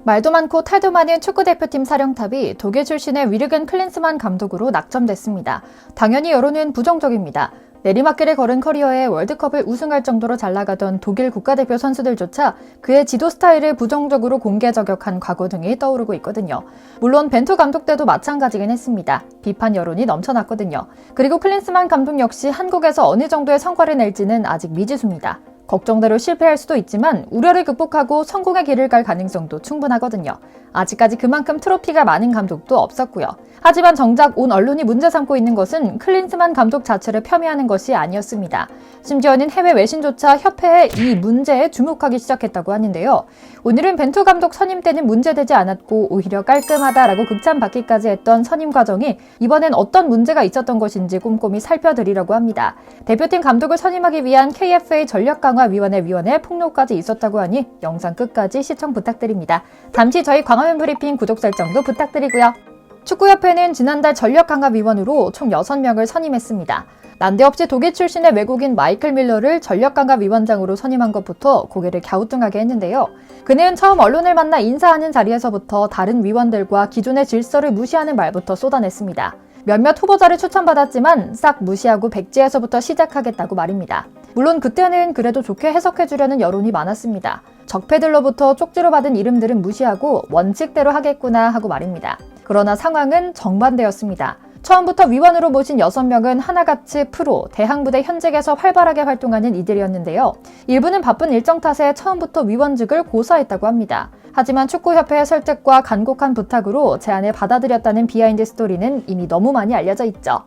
말도 많고 탈도 많은 축구대표팀 사령탑이 독일 출신의 위르겐 클린스만 감독으로 낙점됐습니다. 당연히 여론은 부정적입니다. 내리막길을 걸은 커리어에 월드컵을 우승할 정도로 잘 나가던 독일 국가대표 선수들조차 그의 지도 스타일을 부정적으로 공개 저격한 과거 등이 떠오르고 있거든요. 물론 벤투 감독 때도 마찬가지긴 했습니다. 비판 여론이 넘쳐났거든요. 그리고 클린스만 감독 역시 한국에서 어느 정도의 성과를 낼지는 아직 미지수입니다. 걱정대로 실패할 수도 있지만 우려를 극복하고 성공의 길을 갈 가능성도 충분하거든요. 아직까지 그만큼 트로피가 많은 감독도 없었고요. 하지만 정작 온 언론이 문제 삼고 있는 것은 클린스만 감독 자체를 폄훼하는 것이 아니었습니다. 심지어는 해외 외신조차 협회에 이 문제에 주목하기 시작했다고 하는데요. 오늘은 벤투 감독 선임 때는 문제되지 않았고 오히려 깔끔하다라고 극찬받기까지 했던 선임 과정이 이번엔 어떤 문제가 있었던 것인지 꼼꼼히 살펴드리려고 합니다. 대표팀 감독을 선임하기 위한 KFA 전력강화위원회 위원회 폭로까지 있었다고 하니 영상 끝까지 시청 부탁드립니다. 잠시 저희 광화문 브리핑 구독 설정도 부탁드리고요. 축구협회는 지난달 전력강화위원으로 총 6명을 선임했습니다. 난데없이 독일 출신의 외국인 마이클 밀러를 전력강화위원장으로 선임한 것부터 고개를 갸우뚱하게 했는데요. 그는 처음 언론을 만나 인사하는 자리에서부터 다른 위원들과 기존의 질서를 무시하는 말부터 쏟아냈습니다. 몇몇 후보자를 추천받았지만 싹 무시하고 백지에서부터 시작하겠다고 말입니다. 물론 그때는 그래도 좋게 해석해주려는 여론이 많았습니다. 적폐들로부터 쪽지로 받은 이름들은 무시하고 원칙대로 하겠구나 하고 말입니다. 그러나 상황은 정반대였습니다. 처음부터 위원으로 모신 6명은 하나같이 프로, 대항부대 현직에서 활발하게 활동하는 이들이었는데요. 일부는 바쁜 일정 탓에 처음부터 위원직을 고사했다고 합니다. 하지만 축구협회의 설득과 간곡한 부탁으로 제안을 받아들였다는 비하인드 스토리는 이미 너무 많이 알려져 있죠.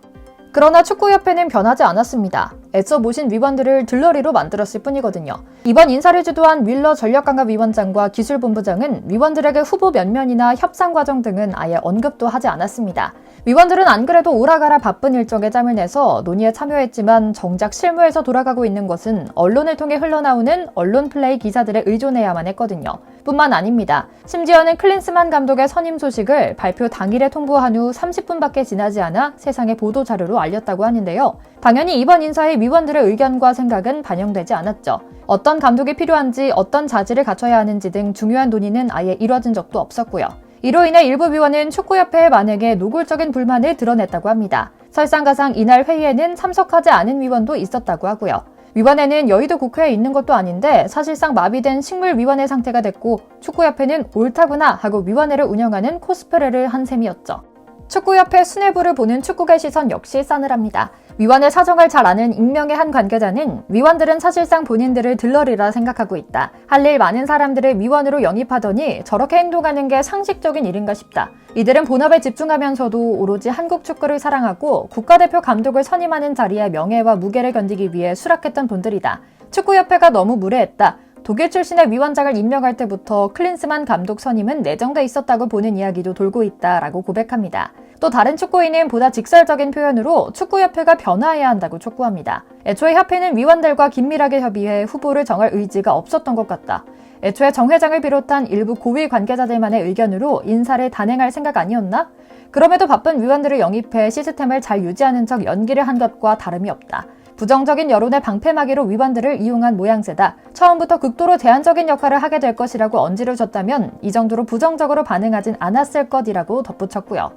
그러나 축구협회는 변하지 않았습니다. 애써 모신 위원들을 들러리로 만들었을 뿐이거든요. 이번 인사를 주도한 윌러 전력강화위원장과 기술본부장은 위원들에게 후보 면면이나 협상 과정 등은 아예 언급도 하지 않았습니다. 위원들은 안 그래도 오라가라 바쁜 일정에 짬을 내서 논의에 참여했지만 정작 실무에서 돌아가고 있는 것은 언론을 통해 흘러나오는 언론 플레이 기사들에 의존해야만 했거든요. 뿐만 아닙니다. 심지어는 클린스만 감독의 선임 소식을 발표 당일에 통보한 후 30분밖에 지나지 않아 세상의 보도 자료로 알렸다고 하는데요. 당연히 이번 인사에 위원들의 의견과 생각은 반영되지 않았죠. 어떤 감독이 필요한지, 어떤 자질을 갖춰야 하는지 등 중요한 논의는 아예 이뤄진 적도 없었고요. 이로 인해 일부 위원은 축구협회의 만행에 노골적인 불만을 드러냈다고 합니다. 설상가상 이날 회의에는 참석하지 않은 위원도 있었다고 하고요. 위원회는 여의도 국회에 있는 것도 아닌데 사실상 마비된 식물위원회 상태가 됐고 축구협회는 옳다구나 하고 위원회를 운영하는 코스프레를 한 셈이었죠. 축구협회 수뇌부를 보는 축구계 시선 역시 싸늘합니다. 위원회 사정을 잘 아는 익명의 한 관계자는 위원들은 사실상 본인들을 들러리라 생각하고 있다. 할 일 많은 사람들을 위원으로 영입하더니 저렇게 행동하는 게 상식적인 일인가 싶다. 이들은 본업에 집중하면서도 오로지 한국 축구를 사랑하고 국가대표 감독을 선임하는 자리에 명예와 무게를 견디기 위해 수락했던 분들이다. 축구협회가 너무 무례했다. 독일 출신의 위원장을 임명할 때부터 클린스만 감독 선임은 내정돼 있었다고 보는 이야기도 돌고 있다라고 고백합니다. 또 다른 축구인은 보다 직설적인 표현으로 축구협회가 변화해야 한다고 촉구합니다. 애초에 협회는 위원들과 긴밀하게 협의해 후보를 정할 의지가 없었던 것 같다. 애초에 정 회장을 비롯한 일부 고위 관계자들만의 의견으로 인사를 단행할 생각 아니었나? 그럼에도 바쁜 위원들을 영입해 시스템을 잘 유지하는 척 연기를 한 것과 다름이 없다. 부정적인 여론의 방패막이로 위원들을 이용한 모양새다. 처음부터 극도로 제한적인 역할을 하게 될 것이라고 언지를 줬다면 이 정도로 부정적으로 반응하진 않았을 것이라고 덧붙였고요.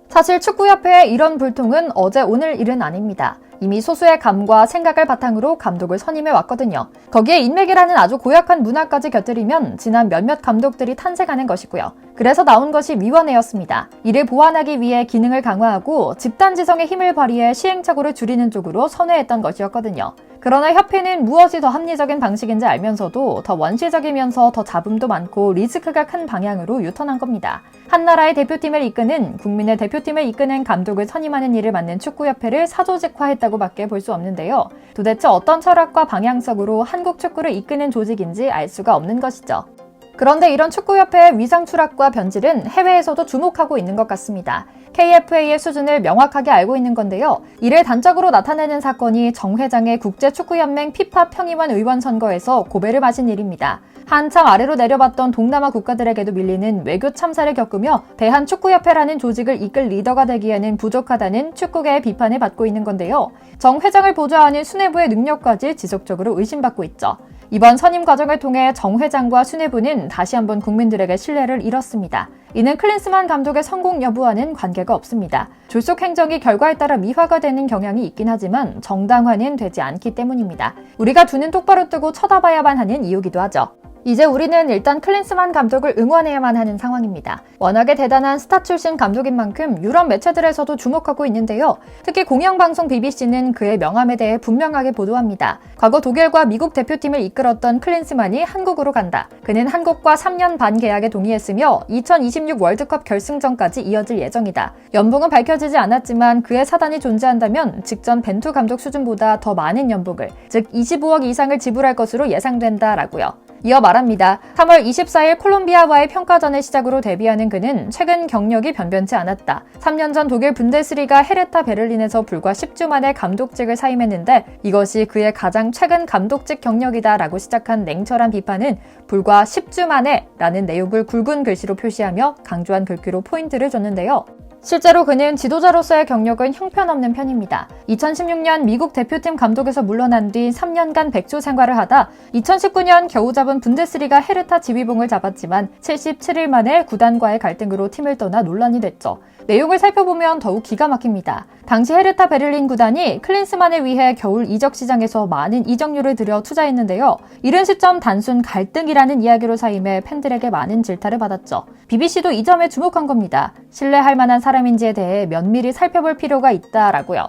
사실 축구협회의 이런 불통은 어제 오늘 일은 아닙니다. 이미 소수의 감과 생각을 바탕으로 감독을 선임해 왔거든요. 거기에 인맥이라는 아주 고약한 문화까지 곁들이면 지난 몇몇 감독들이 탄생하는 것이고요. 그래서 나온 것이 위원회였습니다. 이를 보완하기 위해 기능을 강화하고 집단지성의 힘을 발휘해 시행착오를 줄이는 쪽으로 선회했던 것이었거든요. 그러나 협회는 무엇이 더 합리적인 방식인지 알면서도 더 원시적이면서 더 잡음도 많고 리스크가 큰 방향으로 유턴한 겁니다. 한 나라의 대표팀을 이끄는, 국민의 대표팀을 이끄는 감독을 선임하는 일을 맡는 축구협회를 사조직화했다고 밖에 볼 수 없는데요. 도대체 어떤 철학과 방향성으로 한국 축구를 이끄는 조직인지 알 수가 없는 것이죠. 그런데 이런 축구협회의 위상 추락과 변질은 해외에서도 주목하고 있는 것 같습니다. KFA의 수준을 명확하게 알고 있는 건데요. 이를 단적으로 나타내는 사건이 정 회장의 국제축구연맹 FIFA 평의원 의원 선거에서 고배를 마신 일입니다. 한참 아래로 내려봤던 동남아 국가들에게도 밀리는 외교 참사를 겪으며 대한축구협회라는 조직을 이끌 리더가 되기에는 부족하다는 축구계의 비판을 받고 있는 건데요. 정 회장을 보좌하는 수뇌부의 능력까지 지속적으로 의심받고 있죠. 이번 선임 과정을 통해 정 회장과 수뇌부는 다시 한번 국민들에게 신뢰를 잃었습니다. 이는 클린스만 감독의 성공 여부와는 관계가 없습니다. 졸속 행정이 결과에 따라 미화가 되는 경향이 있긴 하지만 정당화는 되지 않기 때문입니다. 우리가 두 눈 똑바로 뜨고 쳐다봐야만 하는 이유기도 하죠. 이제 우리는 일단 클린스만 감독을 응원해야만 하는 상황입니다. 워낙에 대단한 스타 출신 감독인 만큼 유럽 매체들에서도 주목하고 있는데요. 특히 공영방송 BBC는 그의 명함에 대해 분명하게 보도합니다. 과거 독일과 미국 대표팀을 이끌었던 클린스만이 한국으로 간다. 그는 한국과 3년 반 계약에 동의했으며 2026 월드컵 결승전까지 이어질 예정이다. 연봉은 밝혀지지 않았지만 그의 사단이 존재한다면 직전 벤투 감독 수준보다 더 많은 연봉을, 즉 25억 이상을 지불할 것으로 예상된다라고요. 이어 말합니다. 3월 24일 콜롬비아와의 평가전을 시작으로 데뷔하는 그는 최근 경력이 변변치 않았다. 3년 전 독일 분데스리가 헤르타 베를린에서 불과 10주 만에 감독직을 사임했는데 이것이 그의 가장 최근 감독직 경력이다 라고 시작한 냉철한 비판은 불과 10주 만에 라는 내용을 굵은 글씨로 표시하며 강조한 글귀로 포인트를 줬는데요. 실제로 그는 지도자로서의 경력은 형편없는 편입니다. 2016년 미국 대표팀 감독에서 물러난 뒤 3년간 백조 생활을 하다 2019년 겨우 잡은 분데스리가 헤르타 지휘봉을 잡았지만 77일 만에 구단과의 갈등으로 팀을 떠나 논란이 됐죠. 내용을 살펴보면 더욱 기가 막힙니다. 당시 헤르타 베를린 구단이 클린스만을 위해 겨울 이적 시장에서 많은 이적료를 들여 투자했는데요. 이른 시점 단순 갈등이라는 이야기로 사임해 팬들에게 많은 질타를 받았죠. BBC도 이 점에 주목한 겁니다. 신뢰할 만한 사람인지에 대해 면밀히 살펴볼 필요가 있다라고요.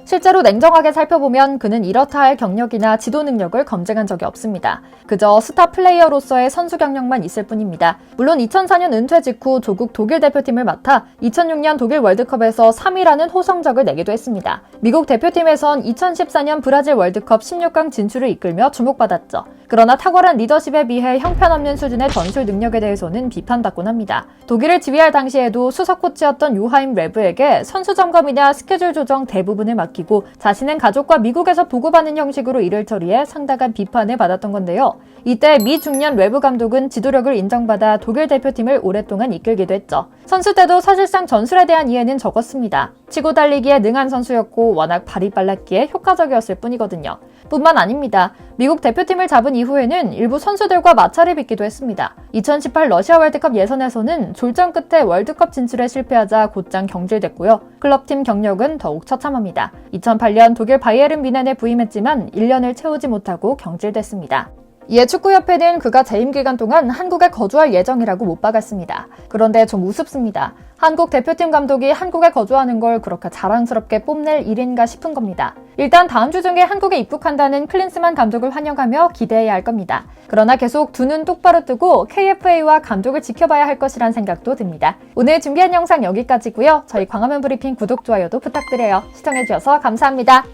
실제로 냉정하게 살펴보면 그는 이렇다 할 경력이나 지도 능력을 검증한 적이 없습니다. 그저 스타 플레이어로서의 선수 경력만 있을 뿐입니다. 물론 2004년 은퇴 직후 조국 독일 대표팀을 맡아 2006년 독일 월드컵에서 3위라는 호성적을 내기도 했습니다. 미국 대표팀에선 2014년 브라질 월드컵 16강 진출을 이끌며 주목받았죠. 그러나 탁월한 리더십에 비해 형편없는 수준의 전술 능력에 대해서는 비판받곤 합니다. 독일을 지휘할 당시에도 수석 코치였던 요하임 레브에게 선수 점검이나 스케줄 조정 대부분을 맡기고 자신은 가족과 미국에서 보고받는 형식으로 일을 처리해 상당한 비판을 받았던 건데요. 이때 미 중년 레브 감독은 지도력을 인정받아 독일 대표팀을 오랫동안 이끌기도 했죠. 선수 때도 사실상 전술에 대한 이해는 적었습니다. 치고 달리기에 능한 선수였고 워낙 발이 빨랐기에 효과적이었을 뿐이거든요. 뿐만 아닙니다. 미국 대표팀을 잡은 이후에는 일부 선수들과 마찰을 빚기도 했습니다. 2018 러시아 월드컵 예선에서는 졸전 끝에 월드컵 진출에 실패하자 곧장 경질됐고요. 클럽팀 경력은 더욱 처참합니다. 2008년 독일 바이에른 뮌헨에 부임했지만 1년을 채우지 못하고 경질됐습니다. 이에 축구협회는 그가 재임 기간 동안 한국에 거주할 예정이라고 못 박았습니다. 그런데 좀 우습습니다. 한국 대표팀 감독이 한국에 거주하는 걸 그렇게 자랑스럽게 뽐낼 일인가 싶은 겁니다. 일단 다음 주 중에 한국에 입국한다는 클린스만 감독을 환영하며 기대해야 할 겁니다. 그러나 계속 두 눈 똑바로 뜨고 KFA와 감독을 지켜봐야 할 것이란 생각도 듭니다. 오늘 준비한 영상 여기까지고요. 저희 광화문 브리핑 구독, 좋아요도 부탁드려요. 시청해주셔서 감사합니다.